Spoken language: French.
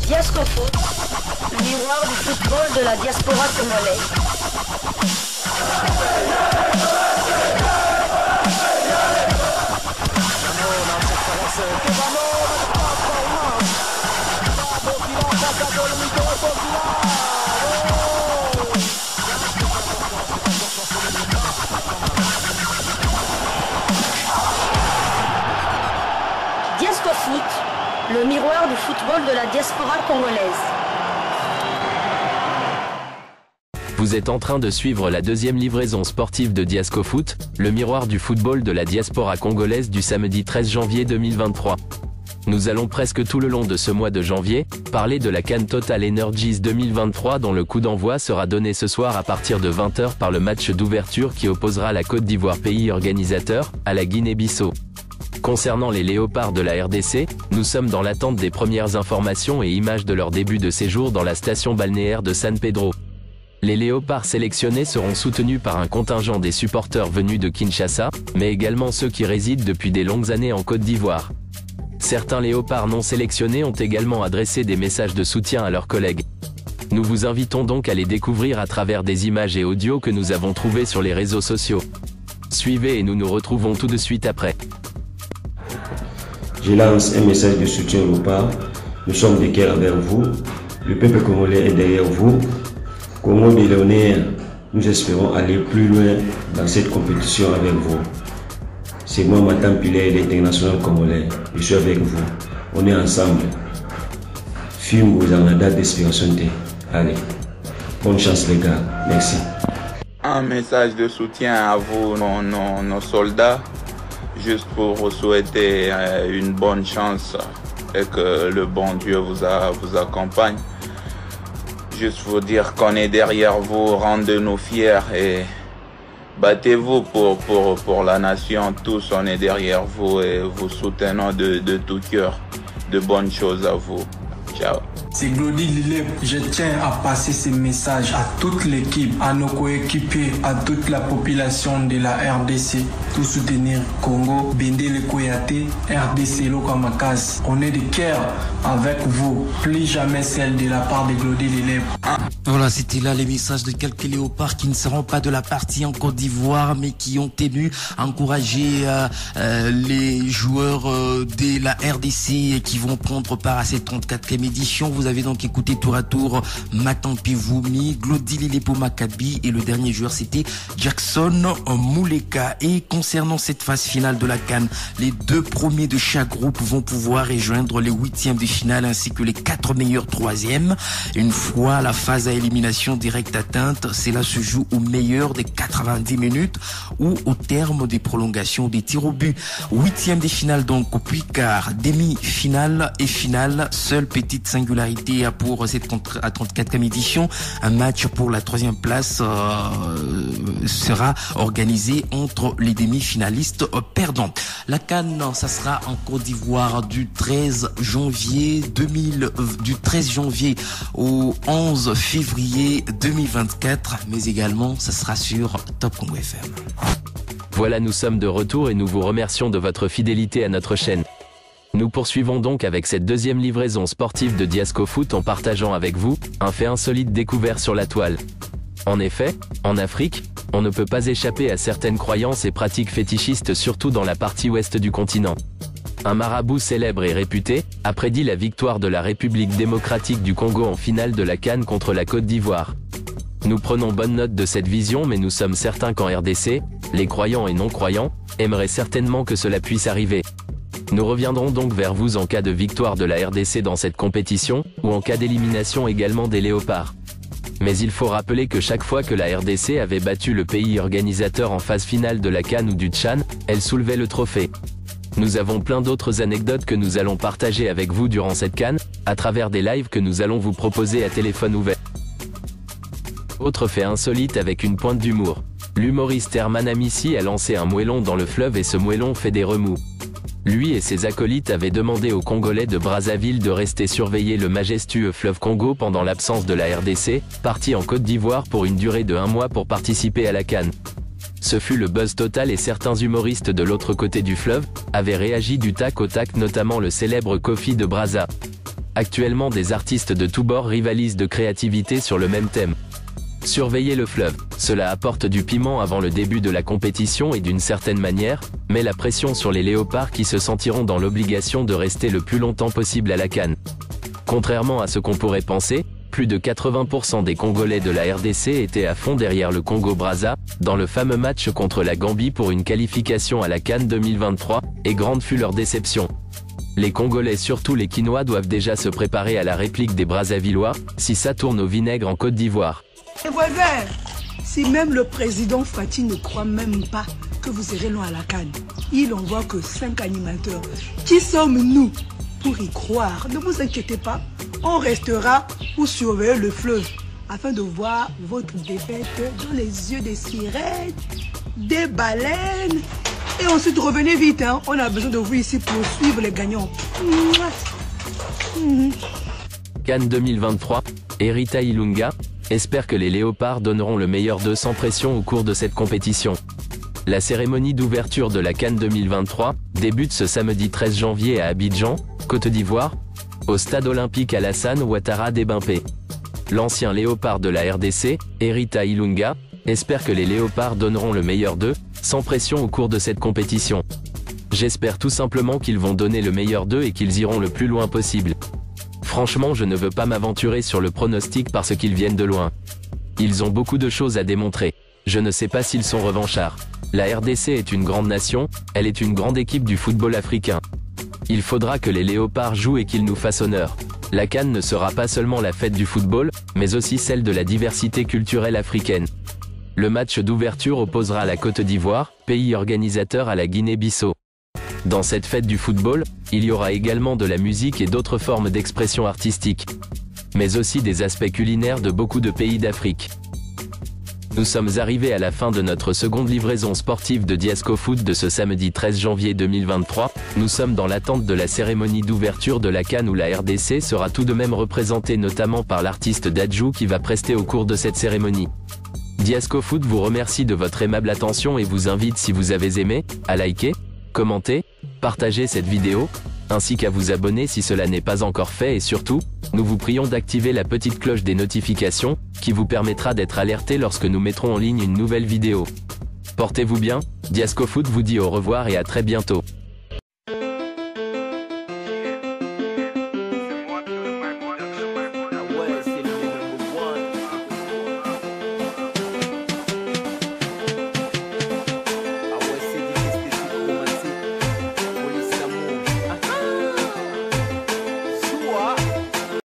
Diasco Foot, le miroir du football de la diaspora congolaise. Diasco Foot, le miroir du football de la diaspora congolaise. Vous êtes en train de suivre la deuxième livraison sportive de Diasco Foot, le miroir du football de la diaspora congolaise du samedi 13 janvier 2023. Nous allons presque tout le long de ce mois de janvier, parler de la CAN Total Energies 2023 dont le coup d'envoi sera donné ce soir à partir de 20 h par le match d'ouverture qui opposera la Côte d'Ivoire, pays organisateur, à la Guinée-Bissau. Concernant les léopards de la RDC, nous sommes dans l'attente des premières informations et images de leur début de séjour dans la station balnéaire de San Pedro. Les léopards sélectionnés seront soutenus par un contingent des supporters venus de Kinshasa, mais également ceux qui résident depuis des longues années en Côte d'Ivoire. Certains léopards non sélectionnés ont également adressé des messages de soutien à leurs collègues. Nous vous invitons donc à les découvrir à travers des images et audios que nous avons trouvés sur les réseaux sociaux. Suivez et nous nous retrouvons tout de suite après. Je lance un message de soutien aux léopards. Nous sommes de cœur envers vous. Le peuple congolais est derrière vous. Congo millionnaire, nous espérons aller plus loin dans cette compétition avec vous. C'est moi, Matam Pilé, l'international congolais. Je suis avec vous. On est ensemble. Film vous en la date d'inspiration. Allez, bonne chance les gars. Merci. Un message de soutien à vous, nos soldats, juste pour vous souhaiter une bonne chance et que le bon Dieu vous accompagne. Juste vous dire qu'on est derrière vous, rendez-nous fiers et battez-vous pour la nation. Tous, on est derrière vous et vous soutenons de tout cœur. De bonnes choses à vous. Ciao. C'est Glody Lilep. Je tiens à passer ce message à toute l'équipe, à nos coéquipiers, à toute la population de la RDC. Tout soutenir Congo, Bendele Koyate, RDC Lokamakaz. On est de cœur avec vous. Plus jamais celle de la part de Glody Lilep. Voilà, c'était là les messages de quelques léopards qui ne seront pas de la partie en Côte d'Ivoire, mais qui ont tenu à encourager les joueurs de la RDC et qui vont prendre part à cette 34e édition. Vous avez donc écouté tour à tour Matan Pivoumi, Glody Lilep Maccabi et le dernier joueur c'était Jackson Mouleka. Et concernant cette phase finale de la CAN, les 2 premiers de chaque groupe vont pouvoir rejoindre les 8e de finale ainsi que les 4 meilleurs 3e. Une fois la phase à élimination directe atteinte, cela se joue au meilleur des 90 minutes ou au terme des prolongations des tirs au but. 8e de finale donc, puis quart, demi-finale et finale. Seule petite singularité pour cette 34e édition, un match pour la 3e place sera organisé entre les demi-finalistes perdants. La CAN, ça sera en Côte d'Ivoire du 13 janvier au 11 février 2024, mais également ça sera sur Top Congo FM. Voilà, nous sommes de retour et nous vous remercions de votre fidélité à notre chaîne. Nous poursuivons donc avec cette deuxième livraison sportive de Diasco Foot en partageant avec vous un fait insolite découvert sur la toile. En effet, en Afrique, on ne peut pas échapper à certaines croyances et pratiques fétichistes, surtout dans la partie ouest du continent. Un marabout célèbre et réputé a prédit la victoire de la République démocratique du Congo en finale de la CAN contre la Côte d'Ivoire. Nous prenons bonne note de cette vision, mais nous sommes certains qu'en RDC, les croyants et non-croyants aimeraient certainement que cela puisse arriver. Nous reviendrons donc vers vous en cas de victoire de la RDC dans cette compétition, ou en cas d'élimination également des léopards. Mais il faut rappeler que chaque fois que la RDC avait battu le pays organisateur en phase finale de la CAN ou du Tchad, elle soulevait le trophée. Nous avons plein d'autres anecdotes que nous allons partager avec vous durant cette CAN, à travers des lives que nous allons vous proposer à téléphone ouvert. Autre fait insolite avec une pointe d'humour. L'humoriste Herman Amissi a lancé un moellon dans le fleuve et ce moellon fait des remous. Lui et ses acolytes avaient demandé aux Congolais de Brazzaville de rester surveiller le majestueux fleuve Congo pendant l'absence de la RDC, partie en Côte d'Ivoire pour une durée de 1 mois pour participer à la CAN. Ce fut le buzz total et certains humoristes de l'autre côté du fleuve avaient réagi du tac au tac, notamment le célèbre Kofi de Brazza. Actuellement, des artistes de tous bords rivalisent de créativité sur le même thème. Surveiller le fleuve, cela apporte du piment avant le début de la compétition et d'une certaine manière, met la pression sur les léopards qui se sentiront dans l'obligation de rester le plus longtemps possible à la CAN. Contrairement à ce qu'on pourrait penser, plus de 80% des Congolais de la RDC étaient à fond derrière le Congo-Brazza, dans le fameux match contre la Gambie pour une qualification à la CAN 2023, et grande fut leur déception. Les Congolais, surtout les Quinois, doivent déjà se préparer à la réplique des Brazzavillois, si ça tourne au vinaigre en Côte d'Ivoire. Et voisins, si même le président Fati ne croit même pas que vous serez loin à la CAN, il envoie que 5 animateurs. Qui sommes-nous pour y croire? Ne vous inquiétez pas, on restera pour surveiller le fleuve afin de voir votre défaite dans les yeux des sirènes, des baleines. Et ensuite revenez vite, hein. On a besoin de vous ici pour suivre les gagnants. CAN 2023, Erita Ilunga espère que les léopards donneront le meilleur d'eux sans pression au cours de cette compétition. La cérémonie d'ouverture de la CAN 2023 débute ce samedi 13 janvier à Abidjan, Côte d'Ivoire, au stade olympique Alassane Ouattara d'Ebimpé. L'ancien léopard de la RDC, Erita Ilunga, espère que les léopards donneront le meilleur d'eux, sans pression au cours de cette compétition. J'espère tout simplement qu'ils vont donner le meilleur d'eux et qu'ils iront le plus loin possible. Franchement, je ne veux pas m'aventurer sur le pronostic parce qu'ils viennent de loin. Ils ont beaucoup de choses à démontrer. Je ne sais pas s'ils sont revanchards. La RDC est une grande nation, elle est une grande équipe du football africain. Il faudra que les léopards jouent et qu'ils nous fassent honneur. La CAN ne sera pas seulement la fête du football, mais aussi celle de la diversité culturelle africaine. Le match d'ouverture opposera la Côte d'Ivoire, pays organisateur, à la Guinée-Bissau. Dans cette fête du football, il y aura également de la musique et d'autres formes d'expression artistique, mais aussi des aspects culinaires de beaucoup de pays d'Afrique. Nous sommes arrivés à la fin de notre seconde livraison sportive de Diasco Foot de ce samedi 13 janvier 2023. Nous sommes dans l'attente de la cérémonie d'ouverture de la CAN où la RDC sera tout de même représentée notamment par l'artiste Dadju qui va prester au cours de cette cérémonie. Diasco Foot vous remercie de votre aimable attention et vous invite, si vous avez aimé, à liker, commenter, partager cette vidéo, ainsi qu'à vous abonner si cela n'est pas encore fait et surtout, nous vous prions d'activer la petite cloche des notifications, qui vous permettra d'être alerté lorsque nous mettrons en ligne une nouvelle vidéo. Portez-vous bien, Diasco Foot vous dit au revoir et à très bientôt.